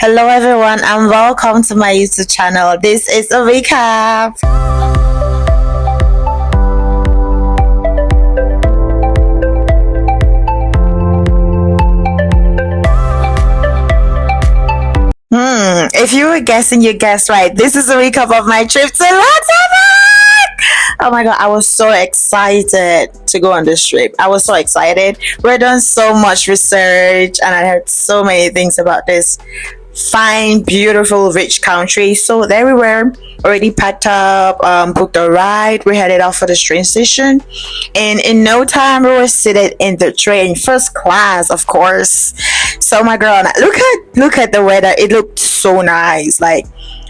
Hello everyone and welcome to my YouTube channel. This is a recap. If you were guessing, you guessed right. This is a recap of my trip to Luxembourg. Oh my god, I was so excited to go on this trip. I was so excited. We're doing so much research and I heard so many things about this fine, beautiful, rich country. So there we were, already packed up, booked a ride. We headed off for the train station, and in no time we were seated in the train, first class, of course. So my girl, look at the weather. It looked so nice. Like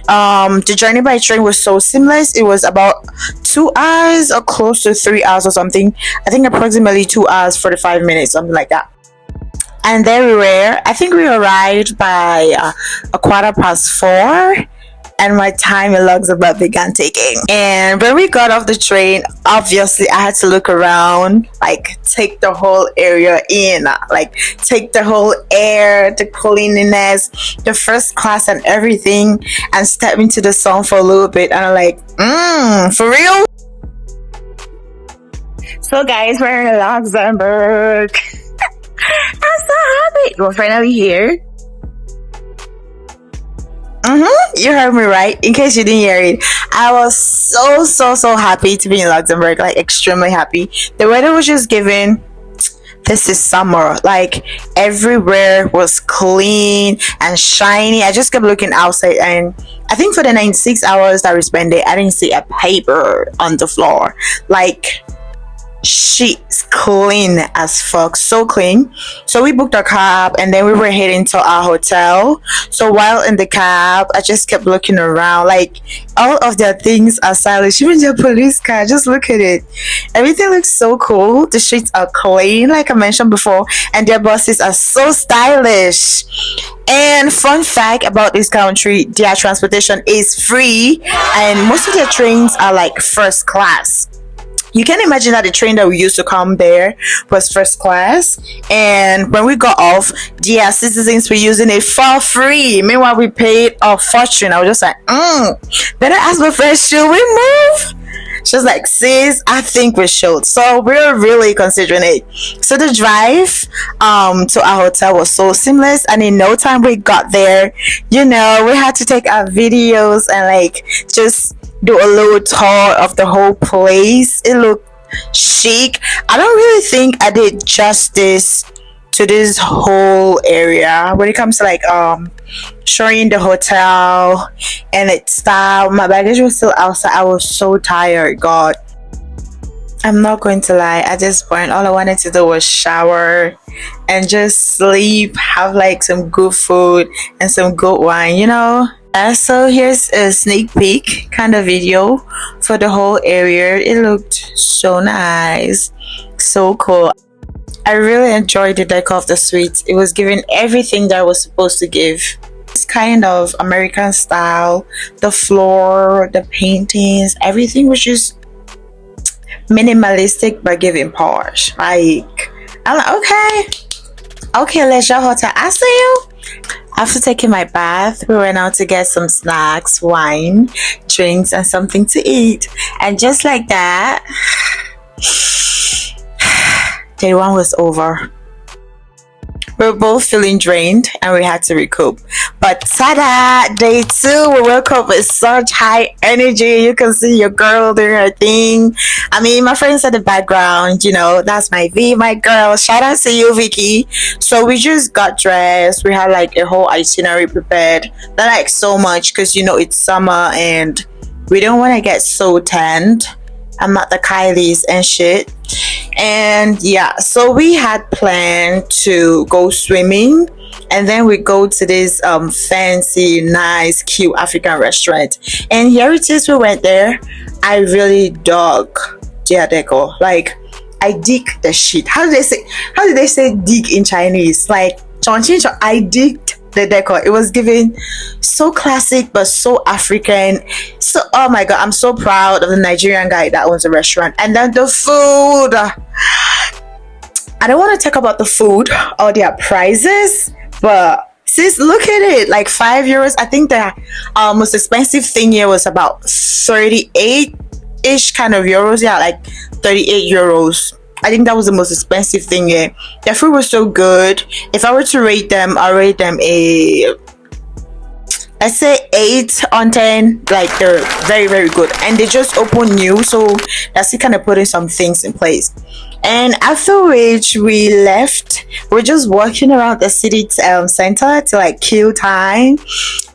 the journey by train was so seamless. It was about 2 hours or close to 3 hours or something. I think approximately 2 hours 45 minutes, something like that. And there we were. I think we arrived by a 4:15, and my time in Luxembourg began ticking. And when we got off the train, obviously I had to look around, like take the whole area in, like take the whole air, the cleanliness, the first class and everything, and step into the sun for a little bit. And I'm like, for real? So guys, we're in Luxembourg. I'm so happy. We're finally here. You heard me right. In case you didn't hear it, I was so happy to be in Luxembourg. Like extremely happy. The weather was just giving. This is summer. Like everywhere was clean and shiny. I just kept looking outside, and I think for the 96 hours that we spent there, I didn't see a paper on the floor. Like she's clean as fuck, so clean. So we booked a cab and then we were heading to our hotel. So while in the cab, I just kept looking around. Like all of their things are stylish, even their police car. Just look at it, everything looks so cool. The streets are clean, like I mentioned before, and their buses are so stylish. And fun fact about this country, their transportation is free, and most of their trains are like first class. You can imagine that the train that we used to come there was first class, and when we got off, their citizens were using it for free. Meanwhile, we paid a fortune. I was just like, better ask my friend, should we move? She was like, sis, I think we should. So we're really considering it. So the drive to our hotel was so seamless, and in no time we got there. You know, we had to take our videos and like just do a little tour of the whole place. It looked chic. I don't really think I did justice to this whole area when it comes to like showing the hotel and its style. My baggage was still outside. I was so tired, god. I'm not going to lie, at this point all I wanted to do was shower and just sleep, have like some good food and some good wine, you know. So here's a sneak peek kind of video for the whole area. It looked so nice, so cool. I really enjoyed the decor of the suite. It was giving everything that I was supposed to give. It's kind of American style. The floor, the paintings, everything was just minimalistic but giving posh. Like I'm like, okay, leisure hotel, I see you. After taking my bath, we went out to get some snacks, wine, drinks, and something to eat. And just like that, day one was over. We were both feeling drained and we had to recoup. But ta-da! Day two, we woke up with such high energy. You can see your girl doing her thing. I mean, my friends at the background, you know, that's my V, my girl. Shout out to you, Vicky. So we just got dressed. We had like a whole itinerary prepared. Not like so much because, you know, it's summer and we don't want to get so tanned. I'm not the Kylies and shit. And yeah, so we had planned to go swimming and then we go to this fancy, nice, cute African restaurant. And here it is, we went there. I really dug their decor. Like I dig the shit. How did they say dig in Chinese? Like I digged the decor. It was giving so classic but so African. So oh my god, I'm so proud of the Nigerian guy that owns the restaurant. And then the food, I don't want to talk about the food or their prices, but Sis, look at it. Like €5. I think the most expensive thing here was about 38 ish kind of euros. Yeah, like 38 euros. I think that was the most expensive thing here. The food was so good. If I were to rate them, I'll rate them a, I say 8 on 10. Like they're very, very good, and they just opened new, so that's it, kind of putting some things in place. And after which we left, we're just walking around the city center to like kill time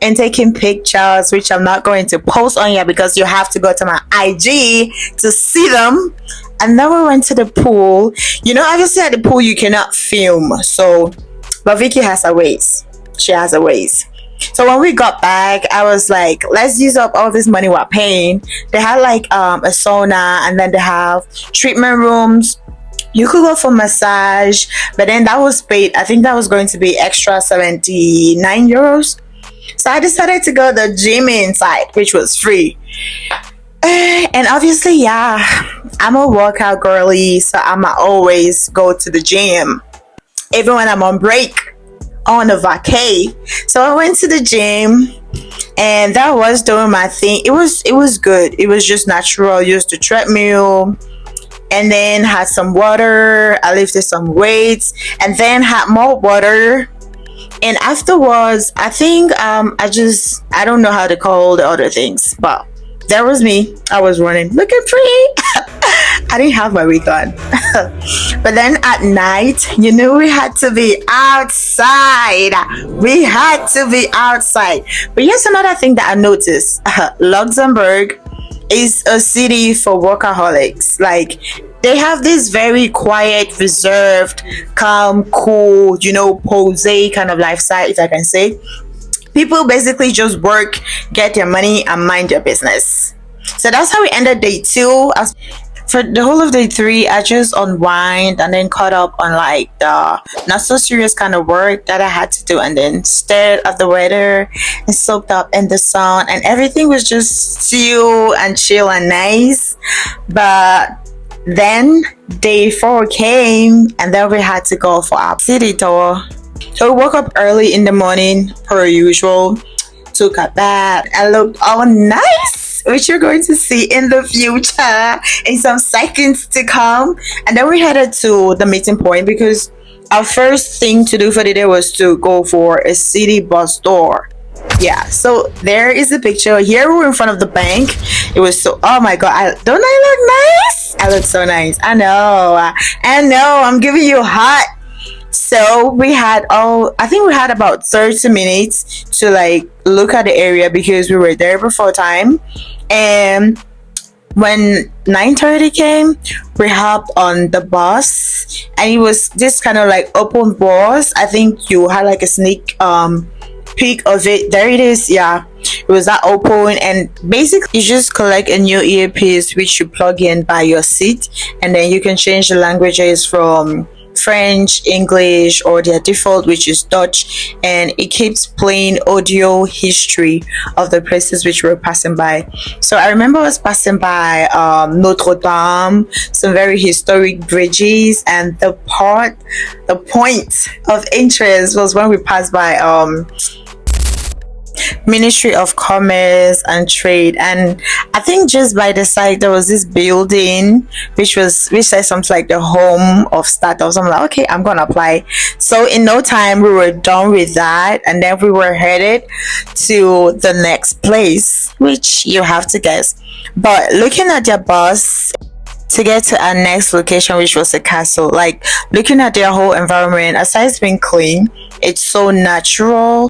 and taking pictures, which I'm not going to post on here because you have to go to my IG to see them. And then we went to the pool. You know, obviously at the pool you cannot film, so but Vicky has her ways. She has her ways. So when we got back, I was like, let's use up all this money we're paying. They had like a sauna, and then they have treatment rooms. You could go for massage, but then that was paid. I think that was going to be extra 79 euros. So I decided to go to the gym inside, which was free. And obviously, yeah, I'm a workout girly, so I'ma always go to the gym, even when I'm on break, on a vacay. So I went to the gym, and that was doing my thing. It was good. It was just natural. Used the treadmill, and then had some water. I lifted some weights, and then had more water. And afterwards, I think I don't know how to call the other things, but there was me. I was running, looking pretty. I didn't have my wig on. But then at night, you know, we had to be outside. We had to be outside. But here's another thing that I noticed. Luxembourg is a city for workaholics. Like, they have this very quiet, reserved, calm, cool, you know, posé kind of lifestyle, if I can say. People basically just work, get their money, and mind their business. So that's how we ended day 2. For the whole of day 3, I just unwind and then caught up on like the not so serious kind of work that I had to do, and then stared at the weather and soaked up in the sun, and everything was just still and chill and nice. But then day 4 came, and then we had to go for our city tour. So we woke up early in the morning per usual, took a bath, and looked all nice, which you're going to see in the future in some seconds to come. And then we headed to the meeting point because our first thing to do for the day was to go for a city bus tour. Yeah, so there is the picture. Here we're in front of the bank. It was so, oh my god, don't I look nice? I look so nice. I know, I'm giving you hot. So I think we had about 30 minutes to like look at the area because we were there before time. And when 9:30 came, we hopped on the bus, and it was this kind of like open bus. I think you had like a sneak peek of it. There it is. Yeah, it was that open, and basically you just collect a new earpiece which you plug in by your seat, and then you can change the languages from French, English, or their default, which is Dutch, and it keeps playing audio history of the places which we're passing by. So I remember I was passing by Notre Dame, some very historic bridges, and the point of interest was when we passed by Ministry of Commerce and Trade, and I think just by the side there was this building which said something like the home of startups. I'm like, okay, I'm gonna apply. So in no time we were done with that, and then we were headed to the next place, which you have to guess. But looking at their bus to get to our next location, which was a castle, like looking at their whole environment, aside being clean, it's so natural,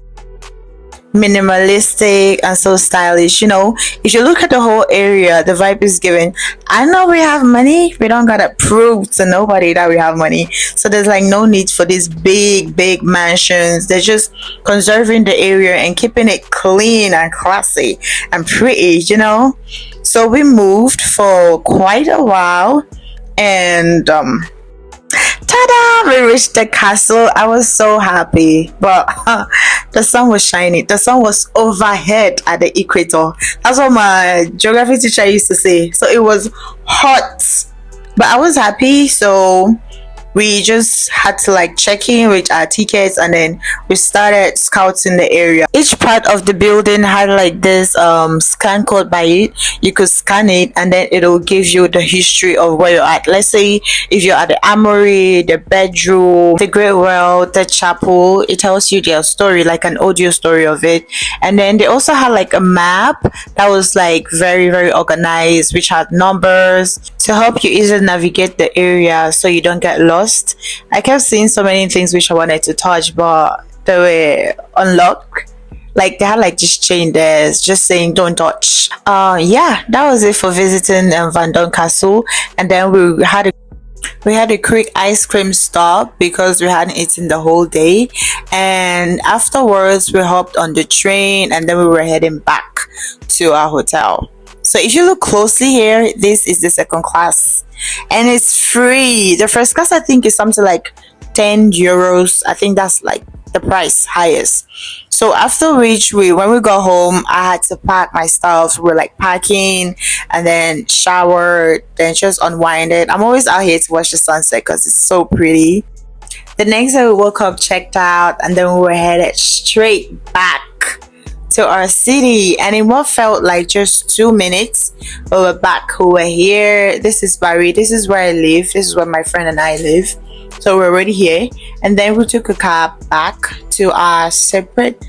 minimalistic, and so stylish. You know, if you look at the whole area, the vibe is given. I know we have money, we don't gotta prove to nobody that we have money, so there's like no need for these big mansions. They're just conserving the area and keeping it clean and classy and pretty, you know. So we moved for quite a while, and ta-da, we reached the castle. I was so happy, but the sun was shining. The sun was overhead at the equator. That's what my geography teacher used to say. So it was hot, but I was happy. So we just had to like check in with our tickets, and then we started scouting the area. Each part of the building had like this scan code by it. You could scan it, and then it'll give you the history of where you're at. Let's say if you're at the armory, the bedroom, the great well, the chapel, it tells you their story, like an audio story of it. And then they also had like a map that was like very very organized, which had numbers to help you easily navigate the area so you don't get lost. I kept seeing so many things which I wanted to touch, but they were unlocked. Like they had like this chain there just saying don't touch. Yeah, that was it for visiting Van Don Castle. And then we had a quick ice cream stop because we hadn't eaten the whole day, and afterwards we hopped on the train, and then we were heading back to our hotel. So if you look closely here, this is the second class, and it's free. The first class I think is something like 10 euros. I think that's like the price highest. So after which, when we got home, I had to pack my stuff. We were like packing, and then showered, then just unwinded. I'm always out here to watch the sunset because it's so pretty. The next day we woke up, checked out, and then we were headed straight back to our city. And in what felt like just 2 minutes, we were back. We were here. This is Paris. This is where I live. This is where my friend and I live. So we're already here. And then we took a cab back to our separate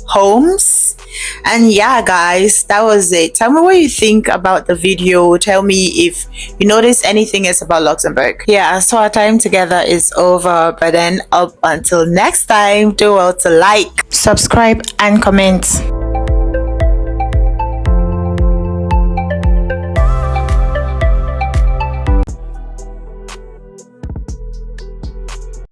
homes. And yeah, guys, that was it. Tell me what you think about the video. Tell me if you notice anything else about Luxembourg. Yeah, so our time together is over. But then up until next time, do well to like, subscribe, and comment.